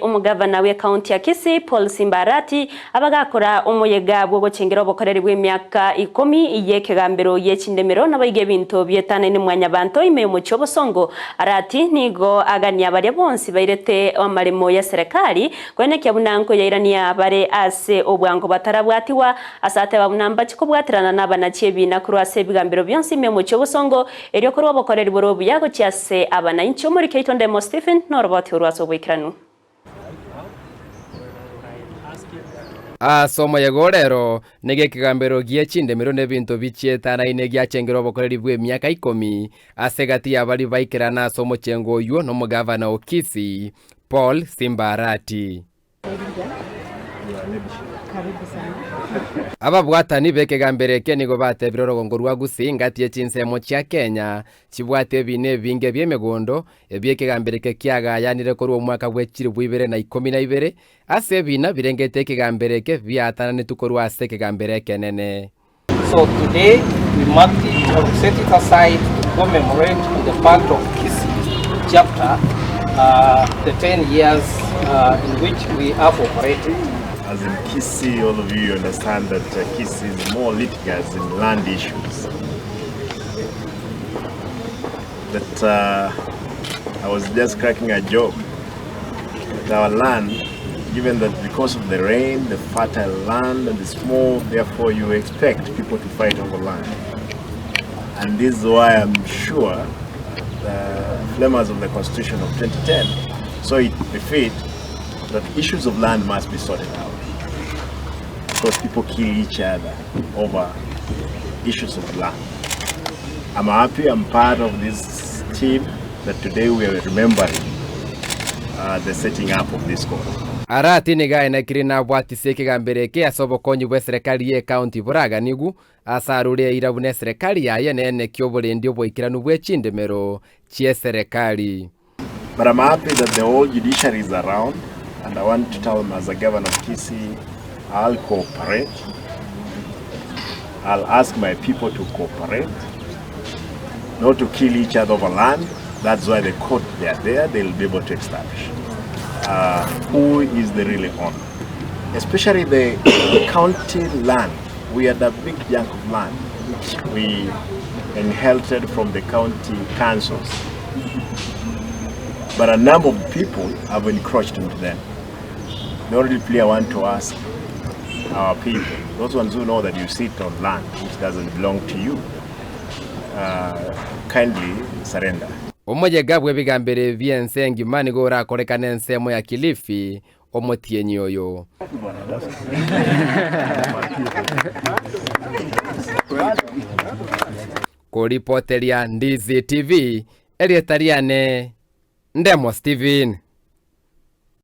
umugavana we county ya Kisii Paul Simbarati abagakora umuyega bwo gucengera obukoreri bw'emyaka 10 iyekegambero yechindemero nabaige bintu byetane ni mwanya banto ime mucyo bosongo arati nigo aganya bare bonsi bairete amarimo ya serikali kwene kyabunanko yairania bare ase obwango batarabwatiwa asate babunamba kikobwatirana n'abanachebi na kurwase bigambero byonsi ime mucyo bosongo eryo kuri obukoreri borobu yago cyase abananchi muri Keitondemo Stephen noroboti urwaso bwikiranu Somo yegorero nege kigambero giechindemiro nebintu bichietana ine gyachengero obukoreri bw'emyaka 10 asegati abali baikirana somo chengo yo no mugavana wa Kisii Paul Simbarati ababwatani bekegambere kenigo batebiroro ngorwa Gusii ngati echinsemo cha Kenya chibwate bine binge byemegondo ebyekegambere kyaga yanire kuri omwaka bwekiri bwibere na 12 ase bina birengete kegambere ke byatana nitukorwa ase kegambere kenene. So today we mark it or set it aside to commemorate the part of Kisii chapter the 10 years in which we have operated. As in Kisii, all of you understand that Kisii is more litigious in land issues. That I was just cracking a joke that our land, given that because of the rain, the fertile land and the small, therefore you expect people to fight over land. And this is why I'm sure the framers of the Constitution of 2010 saw it befit that issues of land must be sorted out. Because people kill each other over issues of land. I'm happy I'm part of this team that today we are remembering the setting up of this court. Arati niga na kirina bwati sekigambere ke asobokonyi bwe serikali ye county buraga nigu asarure irabune serikali yaye nene kyoborendi obwikiranu bwechindemero chie serikali. But I'm happy that the whole judiciary is around, and I want to tell them as a governor of Kisii, I'll cooperate. I'll ask my people to cooperate, not to kill each other over land. That's why the court, they are there, they'll be able to establish who is the really owner. Especially the county land. We had a big chunk of land which we inherited from the county councils. But a number of people have encroached into them. The only plea I want to ask our people, those ones who know that you sit on land which doesn't belong to you, kindly surrender. Omojega bwe bigambere byensengi mani go rakorekana ensemo ya Kilifi omotienyi oyo. Koripoteria Ndizi TV Elietariane Ndemo Stephen.